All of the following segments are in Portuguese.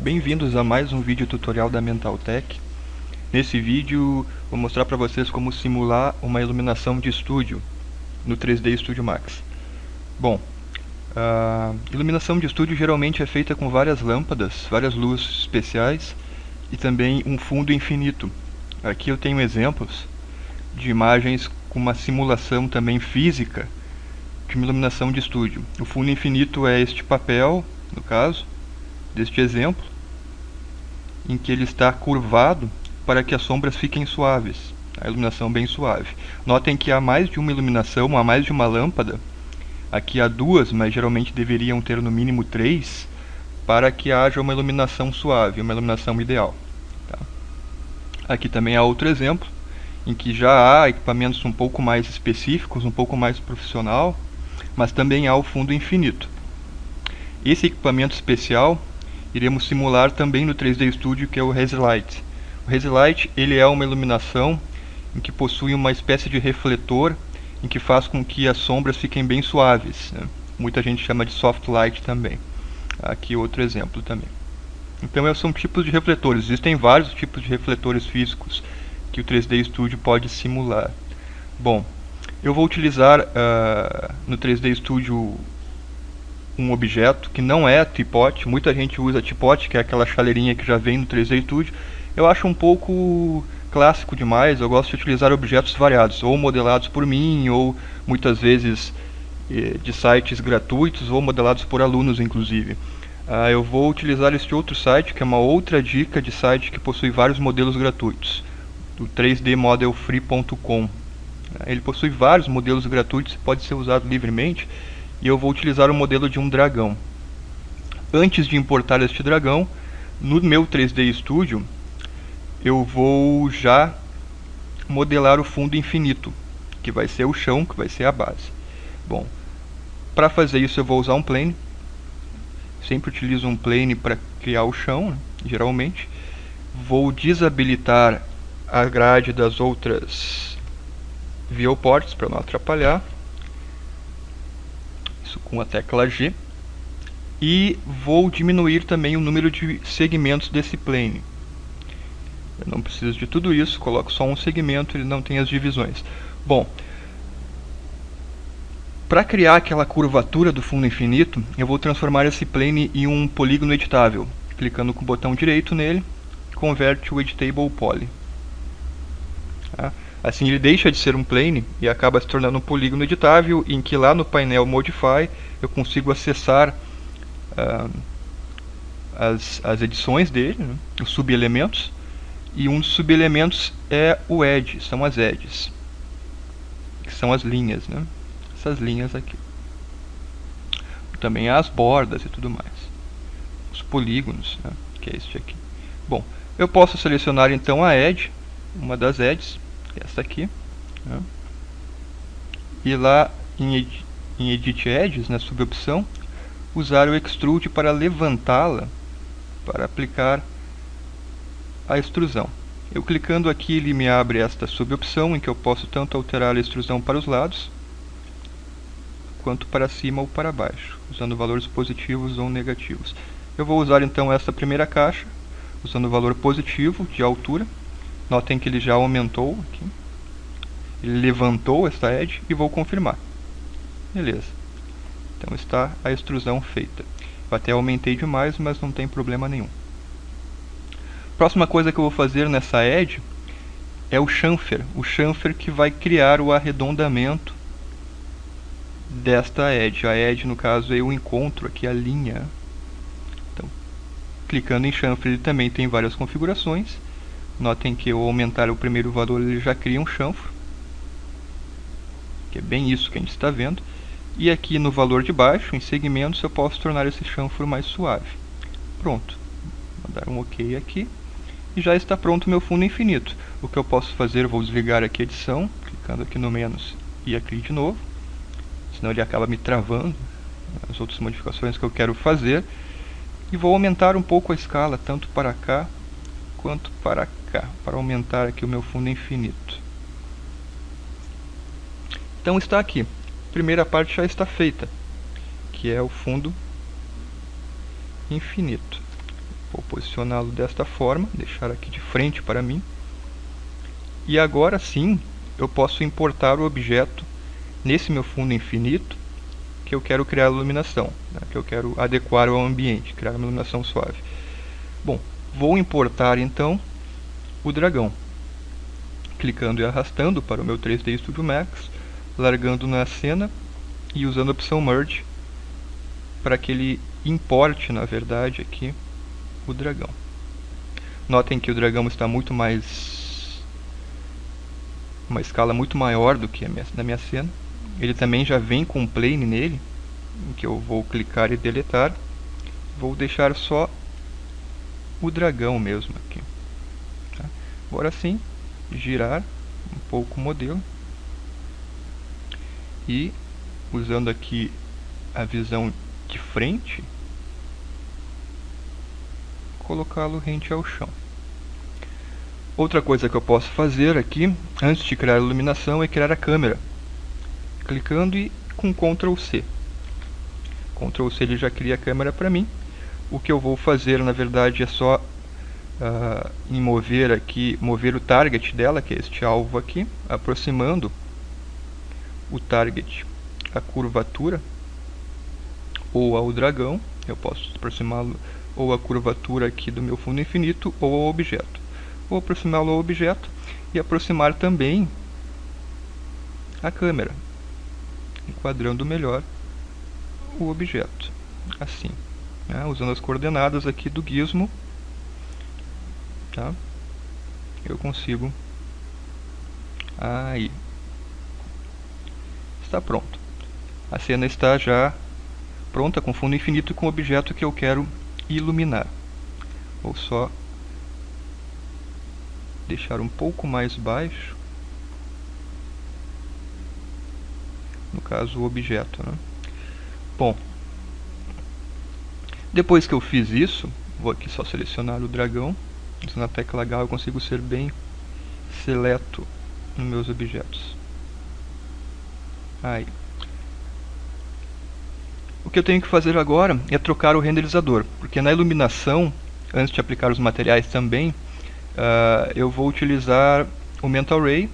Bem-vindos a mais um vídeo tutorial da Mentaltech. Nesse vídeo vou mostrar para vocês como simular uma iluminação de estúdio no 3D Studio Max. Bom, a iluminação de estúdio geralmente é feita com várias lâmpadas, várias luzes especiais e também um fundo infinito. Aqui eu tenho exemplos de imagens com uma simulação também física de uma iluminação de estúdio. O fundo infinito é este papel, no caso, deste exemplo, em que ele está curvado para que as sombras fiquem suaves, a iluminação bem suave. Notem que há mais de uma iluminação, há mais de uma lâmpada. Aqui há duas, mas geralmente deveriam ter no mínimo 3, para que haja uma iluminação suave, uma iluminação ideal. Tá? Aqui também há outro exemplo, em que já há equipamentos um pouco mais específicos, um pouco mais profissional, mas também há o fundo infinito. Esse equipamento especial iremos simular também no 3D Studio, que é o Haze Light. O Haze Light, ele é uma iluminação em que possui uma espécie de refletor em que faz com que as sombras fiquem bem suaves, né? Muita gente chama de soft light também. Aqui outro exemplo também. Então são tipos de refletores. Existem vários tipos de refletores físicos que o 3D Studio pode simular. Bom, eu vou utilizar no 3D Studio um objeto que não é teapot. Muita gente usa teapot, que é aquela chaleirinha que já vem no 3D Studio. Eu acho um pouco clássico demais. Eu gosto de utilizar objetos variados, ou modelados por mim, ou muitas vezes de sites gratuitos, ou modelados por alunos inclusive. Eu vou utilizar este outro site, que é uma outra dica de site que possui vários modelos gratuitos, do 3dmodelfree.com. Ele possui vários modelos gratuitos e pode ser usado livremente. E eu vou utilizar o modelo de um dragão. Antes de importar este dragão, no meu 3D Studio, eu vou já modelar o fundo infinito, que vai ser o chão, que vai ser a base. Bom, para fazer isso eu vou usar um plane. Sempre utilizo um plane para criar o chão, né, geralmente. Vou desabilitar a grade das outras viewports para não atrapalhar. Isso com a tecla G. E vou diminuir também o número de segmentos desse plane. Eu não preciso de tudo isso, coloco só um segmento, ele não tem as divisões. Bom, para criar aquela curvatura do fundo infinito, eu vou transformar esse plane em um polígono editável. Clicando com o botão direito nele, converte o Editable Poly. Tá? Assim ele deixa de ser um plane e acaba se tornando um polígono editável, em que lá no painel Modify eu consigo acessar as edições dele, né, os subelementos, e um dos subelementos é o Edge, são as edges, que são as linhas, né, essas linhas aqui. Também há as bordas e tudo mais, os polígonos, né, que é este aqui. Bom, eu posso selecionar então a edge, uma das edges, essa aqui, né? E lá em Edit Edges, na subopção, usar o Extrude para levantá-la, para aplicar a extrusão. Eu clicando aqui, ele me abre esta subopção, em que eu posso tanto alterar a extrusão para os lados, quanto para cima ou para baixo, usando valores positivos ou negativos. Eu vou usar então essa primeira caixa, usando o valor positivo de altura. Notem que ele já aumentou aqui. Ele levantou esta edge e vou confirmar. Beleza. Então está a extrusão feita. Eu até aumentei demais, mas não tem problema nenhum. Próxima coisa que eu vou fazer nessa edge é o chamfer. O chamfer que vai criar o arredondamento desta edge. A edge, no caso, eu encontro aqui a linha. Então, clicando em chamfer, ele também tem várias configurações. Notem que ao aumentar o primeiro valor ele já cria um chanfro, que é bem isso que a gente está vendo. E aqui no valor de baixo, em segmentos, eu posso tornar esse chanfro mais suave. Pronto. Vou dar um OK aqui. E já está pronto o meu fundo infinito. O que eu posso fazer, eu vou desligar aqui a edição, clicando aqui no menos e aqui de novo. Senão ele acaba me travando as outras modificações que eu quero fazer. E vou aumentar um pouco a escala, tanto para cá quanto para cá, para aumentar aqui o meu fundo infinito. Então está aqui. A primeira parte já está feita, que é o fundo infinito. Vou posicioná-lo desta forma, deixar aqui de frente para mim. E agora sim, eu posso importar o objeto nesse meu fundo infinito que eu quero criar a iluminação, né, que eu quero adequar ao ambiente, criar uma iluminação suave. Bom, vou importar então o dragão, clicando e arrastando para o meu 3D Studio Max, largando na cena e usando a opção Merge para que ele importe, na verdade, aqui o dragão. Notem que o dragão está muito mais... uma escala muito maior do que na minha cena. Ele também já vem com um plane nele, em que eu vou clicar e deletar. Vou deixar só o dragão mesmo aqui. Tá? Agora sim, girar um pouco o modelo. E, usando aqui a visão de frente, colocá-lo rente ao chão. Outra coisa que eu posso fazer aqui, antes de criar a iluminação, é criar a câmera. Clicando e com Ctrl C. Ctrl C ele já cria a câmera para mim. O que eu vou fazer, na verdade, é só mover o target dela, que é este alvo aqui, aproximando o target à curvatura ou ao dragão. Eu posso aproximá-lo ou à curvatura aqui do meu fundo infinito ou ao objeto. Vou aproximá-lo ao objeto e aproximar também a câmera, enquadrando melhor o objeto, assim, né? Usando as coordenadas aqui do gizmo, tá? Eu consigo, aí, está pronto. A cena está já pronta com fundo infinito e com o objeto que eu quero iluminar. Vou só deixar um pouco mais baixo, no caso o objeto, né? Bom, depois que eu fiz isso, vou aqui só selecionar o dragão. Usando a tecla H eu consigo ser bem seleto nos meus objetos. Aí. O que eu tenho que fazer agora é trocar o renderizador, porque na iluminação, antes de aplicar os materiais também, eu vou utilizar o Mental Ray,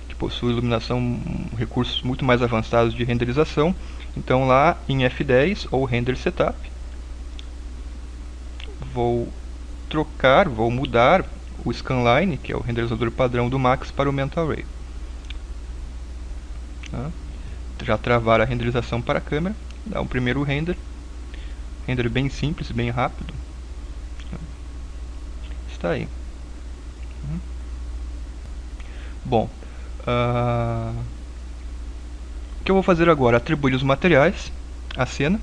que possui iluminação, recursos muito mais avançados de renderização. Então lá em F10 ou Render Setup, vou mudar o Scanline, que é o renderizador padrão do Max, para o Mental Ray. Tá? Já travar a renderização para a câmera, dar um primeiro render bem simples, bem rápido. Está aí. Bom, o que eu vou fazer agora? Atribuir os materiais à cena.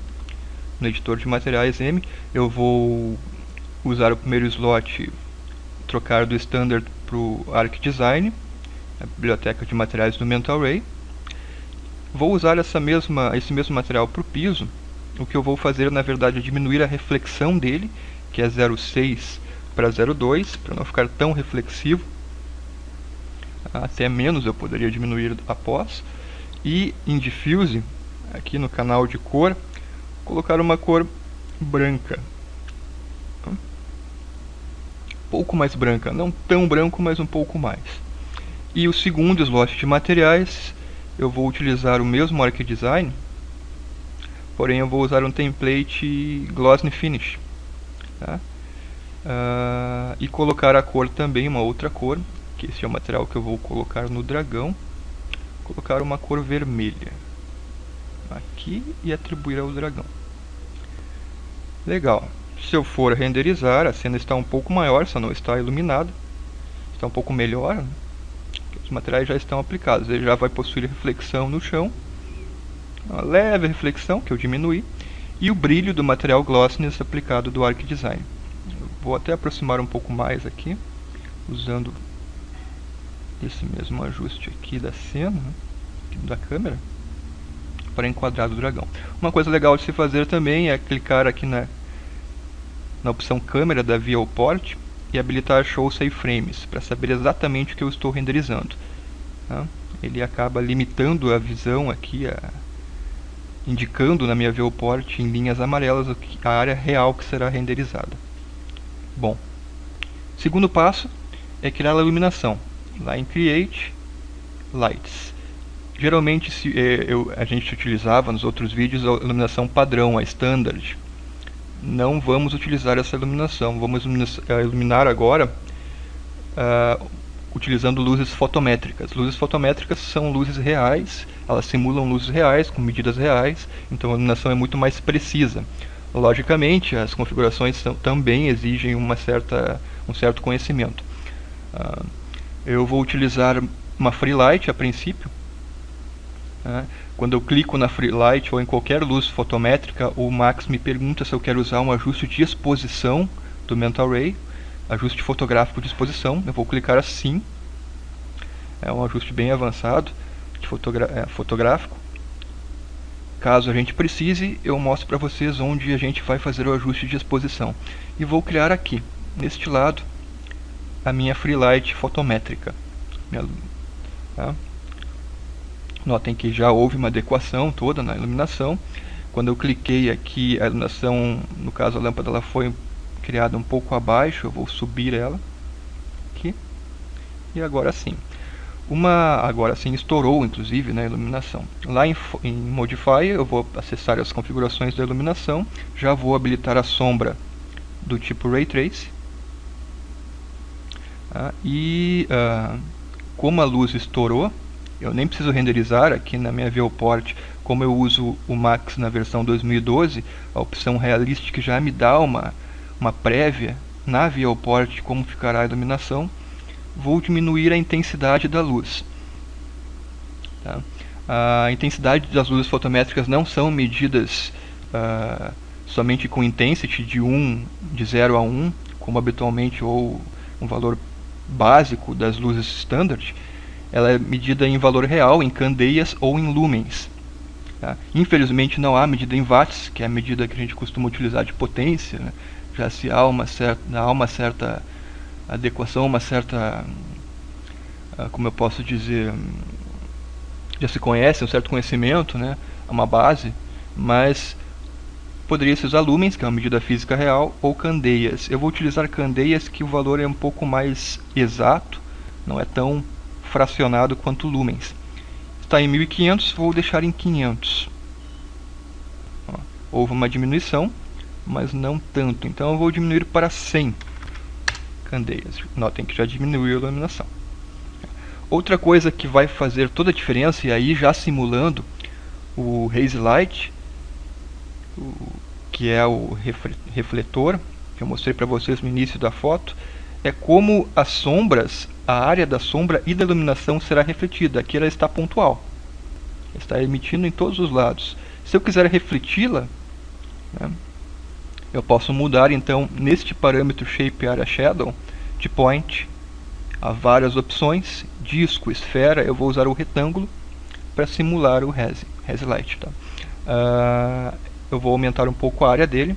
No editor de materiais M, eu vou usar o primeiro slot, trocar do Standard para o ArcDesign, a biblioteca de materiais do Mental Ray. Vou usar esse mesmo material para o piso. O que eu vou fazer, na verdade, é diminuir a reflexão dele, que é 0,6 para 0,2, para não ficar tão reflexivo. Até menos eu poderia diminuir após. E em Diffuse, aqui no canal de cor, colocar uma cor branca. Um pouco mais branca, não tão branco, mas um pouco mais. E o segundo slot de materiais, eu vou utilizar o mesmo ArcDesign, porém eu vou usar um template Glossy Finish, tá? E colocar a cor também, uma outra cor, que esse é o material que eu vou colocar no dragão. Colocar uma cor vermelha aqui e atribuir ao dragão. Legal. Se eu for renderizar, a cena está um pouco maior, só não está iluminada. Está um pouco melhor, né? Os materiais já estão aplicados. Ele já vai possuir reflexão no chão, uma leve reflexão que eu diminuí, e o brilho do material Glossiness aplicado do ArcDesign. Vou até aproximar um pouco mais aqui, usando esse mesmo ajuste aqui da cena, né, da câmera, para enquadrar o dragão. Uma coisa legal de se fazer também é clicar aqui na opção câmera da Viewport e habilitar Show Save Frames, para saber exatamente o que eu estou renderizando. Tá? ele acaba limitando a visão aqui, indicando na minha viewport em linhas amarelas a área real que será renderizada. Bom, segundo passo é criar a iluminação. Lá em Create, Lights. Geralmente a gente utilizava nos outros vídeos a iluminação padrão, a Standard. Não vamos utilizar essa iluminação, vamos iluminar agora utilizando luzes fotométricas. Luzes fotométricas são luzes reais, elas simulam luzes reais, com medidas reais, então a iluminação é muito mais precisa. Logicamente, as configurações também exigem um certo conhecimento. Eu vou utilizar uma Free Light a princípio. Quando eu clico na Free Light ou em qualquer luz fotométrica, o Max me pergunta se eu quero usar um ajuste de exposição do Mental Ray, ajuste fotográfico de exposição. Eu vou clicar assim. É um ajuste bem avançado de fotográfico. Caso a gente precise, eu mostro para vocês onde a gente vai fazer o ajuste de exposição. E vou criar aqui, neste lado, a minha Free Light fotométrica. Notem que já houve uma adequação toda na iluminação. Quando eu cliquei aqui, a iluminação, no caso a lâmpada, ela foi criada um pouco abaixo. Eu vou subir ela aqui. E agora sim. Agora sim estourou, inclusive, na iluminação. Lá em Modify, eu vou acessar as configurações da iluminação. Já vou habilitar a sombra do tipo Ray Trace. Como a luz estourou, eu nem preciso renderizar aqui na minha viewport. Como eu uso o Max na versão 2012, a opção Realistic já me dá uma prévia na viewport de como ficará a iluminação. Vou diminuir a intensidade da luz. A intensidade das luzes fotométricas não são medidas somente com intensity de 0 a 1, como habitualmente, ou um valor básico das luzes standard. Ela é medida em valor real, em candeias ou em lumens. Infelizmente não há medida em watts, que é a medida que a gente costuma utilizar de potência. Já se há uma certa adequação, uma certa, como eu posso dizer, já se conhece, um certo conhecimento, uma base, mas poderia se usar lumens, que é uma medida física real, ou candeias. Eu vou utilizar candeias, que o valor é um pouco mais exato, não é tão fracionado quanto lumens. Está em 1500, vou deixar em 500. Houve uma diminuição, mas não tanto, então eu vou diminuir para 100 candeias. Notem que já diminuiu a iluminação. Outra coisa que vai fazer toda a diferença, e aí já simulando o Haze Light, que é o refletor que eu mostrei para vocês no início da foto, é como as sombras, a área da sombra e da iluminação será refletida. Aqui ela está pontual, está emitindo em todos os lados. Se eu quiser refleti-la, eu posso mudar então neste parâmetro Shape Area Shadow de Point. Há várias opções, disco, esfera. Eu vou usar o retângulo para simular o Haze Light. Eu vou aumentar um pouco a área dele.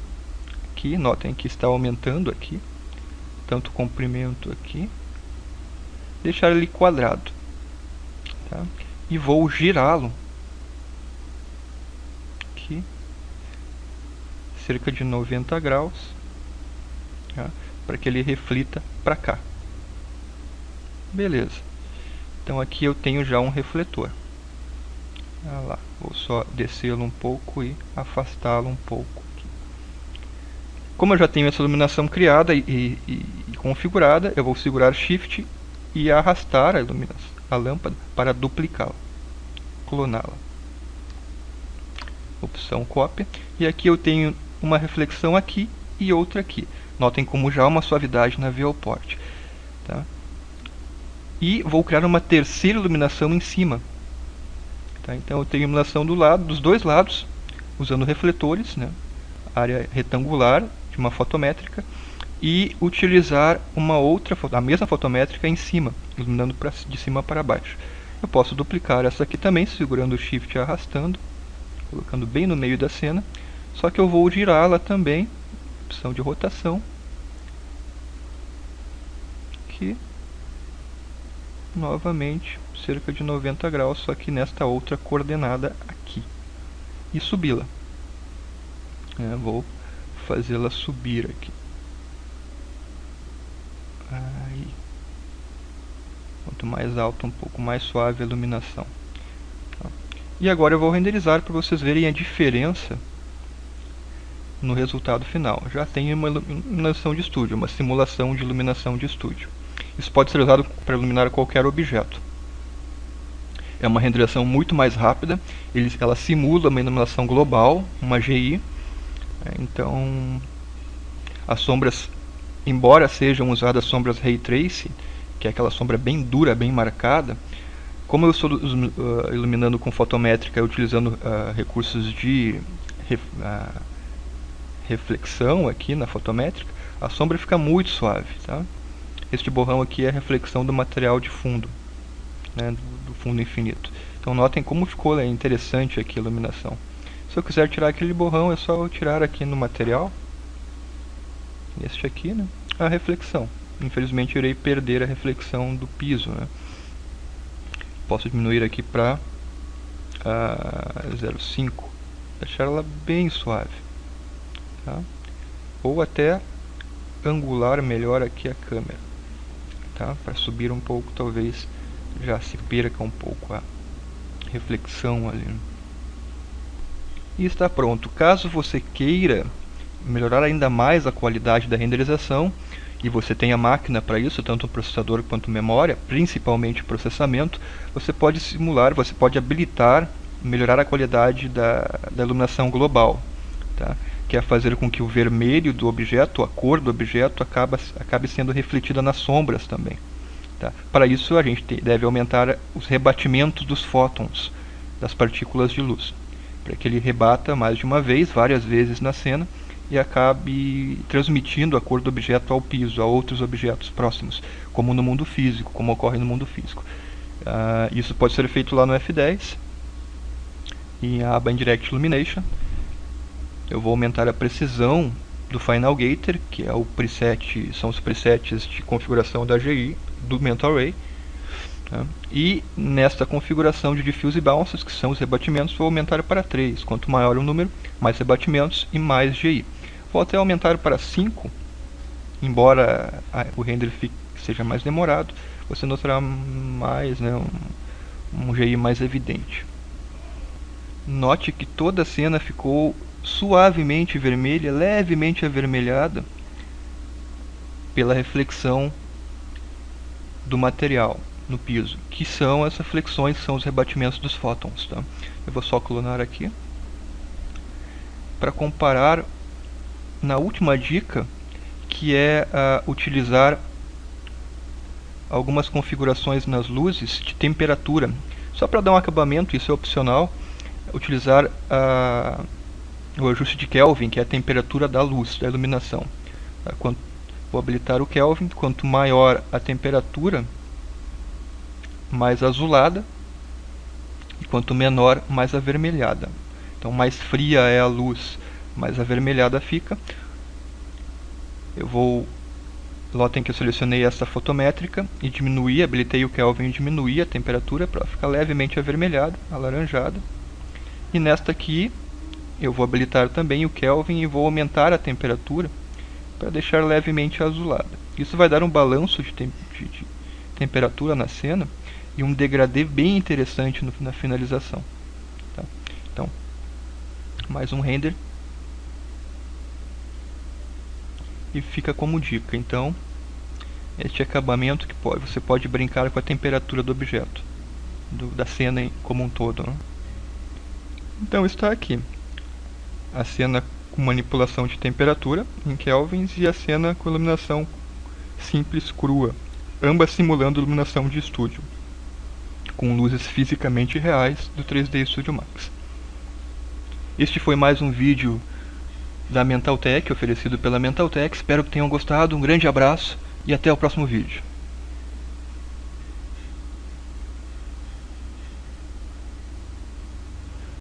Aqui, notem que está aumentando aqui, tanto o comprimento aqui. Deixar ele quadrado. E vou girá-lo aqui, cerca de 90 graus, para que ele reflita para cá. Beleza. Então aqui eu tenho já um refletor. Vou só descê-lo um pouco e afastá-lo um pouco. Como eu já tenho essa iluminação criada e configurada, eu vou segurar Shift e arrastar a lâmpada para duplicá-la, cloná-la. Opção cópia. E aqui eu tenho uma reflexão aqui e outra aqui. Notem como já há uma suavidade na viewport. E vou criar uma terceira iluminação em cima. Então eu tenho iluminação dos dois lados, usando refletores, área retangular de uma fotométrica, e utilizar a mesma fotométrica em cima, iluminando de cima para baixo. Eu posso duplicar essa aqui também, segurando o Shift e arrastando, colocando bem no meio da cena, só que eu vou girá-la também, opção de rotação, aqui, novamente cerca de 90 graus, só que nesta outra coordenada aqui, e subi-la. Vou fazê-la subir aqui. Aí. Quanto mais alto, um pouco mais suave a iluminação. E agora eu vou renderizar para vocês verem a diferença no resultado final. Já tem uma iluminação de estúdio, uma simulação de iluminação de estúdio. Isso pode ser usado para iluminar qualquer objeto. É uma renderização muito mais rápida, ela simula uma iluminação global, uma GI. Então, as sombras, embora sejam usadas sombras Ray Tracing, que é aquela sombra bem dura, bem marcada, como eu estou iluminando com fotométrica, utilizando recursos de reflexão aqui na fotométrica, a sombra fica muito suave. Tá? Este borrão aqui é a reflexão do material de fundo, né, do fundo infinito. Então notem como ficou interessante aqui a iluminação. Se eu quiser tirar aquele borrão, é só eu tirar aqui no material, este aqui, né, a reflexão. Infelizmente eu irei perder a reflexão do piso. Né? Posso diminuir aqui para 0,5, deixar ela bem suave. Tá? Ou até angular melhor aqui a câmera. Tá? Para subir um pouco, talvez já se perca um pouco a reflexão ali. E está pronto. Caso você queira melhorar ainda mais a qualidade da renderização, e você tem a máquina para isso, tanto o processador quanto memória, principalmente processamento, você pode simular, você pode habilitar, melhorar a qualidade da iluminação global, tá? Que é fazer com que o vermelho do objeto, a cor do objeto, acabe sendo refletida nas sombras também. Tá? Para isso a gente deve aumentar os rebatimentos dos fótons, das partículas de luz, para que ele rebata mais de uma vez, várias vezes na cena, e acabe transmitindo a cor do objeto ao piso, a outros objetos próximos, como no mundo físico, como ocorre no mundo físico. Isso pode ser feito lá no F10, em a aba Indirect Illumination. Eu vou aumentar a precisão do Final Gator, que é o preset, são os presets de configuração da GI, do Mental Ray. Tá? E nesta configuração de Diffuse e Bounces, que são os rebatimentos, vou aumentar para 3. Quanto maior o número, mais rebatimentos e mais GI. Vou até aumentar para 5, embora o render seja mais demorado, você notará mais, né, um GI mais evidente. Note que toda a cena ficou suavemente vermelha, levemente avermelhada, pela reflexão do material no piso, que são as reflexões, são os rebatimentos dos fótons. Tá? Eu vou só clonar aqui para comparar na última dica, que é utilizar algumas configurações nas luzes de temperatura, só para dar um acabamento, isso é opcional, utilizar o ajuste de Kelvin, que é a temperatura da luz, da iluminação. Tá? Vou habilitar o Kelvin, quanto maior a temperatura, mais azulada, e quanto menor, mais avermelhada. Então mais fria é a luz, mais avermelhada fica. Notem que eu selecionei essa fotométrica e diminuí, habilitei o Kelvin e diminuí a temperatura para ficar levemente avermelhada, alaranjada. E nesta aqui eu vou habilitar também o Kelvin e vou aumentar a temperatura para deixar levemente azulada. Isso vai dar um balanço de temperatura na cena e um degradê bem interessante na finalização. Tá? Então, mais um render. E fica como dica. Então, este acabamento que você pode brincar com a temperatura do objeto, da cena como um todo. Né? Então está aqui a cena com manipulação de temperatura em kelvins e a cena com iluminação simples crua, ambas simulando iluminação de estúdio, com luzes fisicamente reais do 3D Studio Max. Este foi mais um vídeo da Mental Tech, oferecido pela Mental Tech. Espero que tenham gostado, um grande abraço e até o próximo vídeo.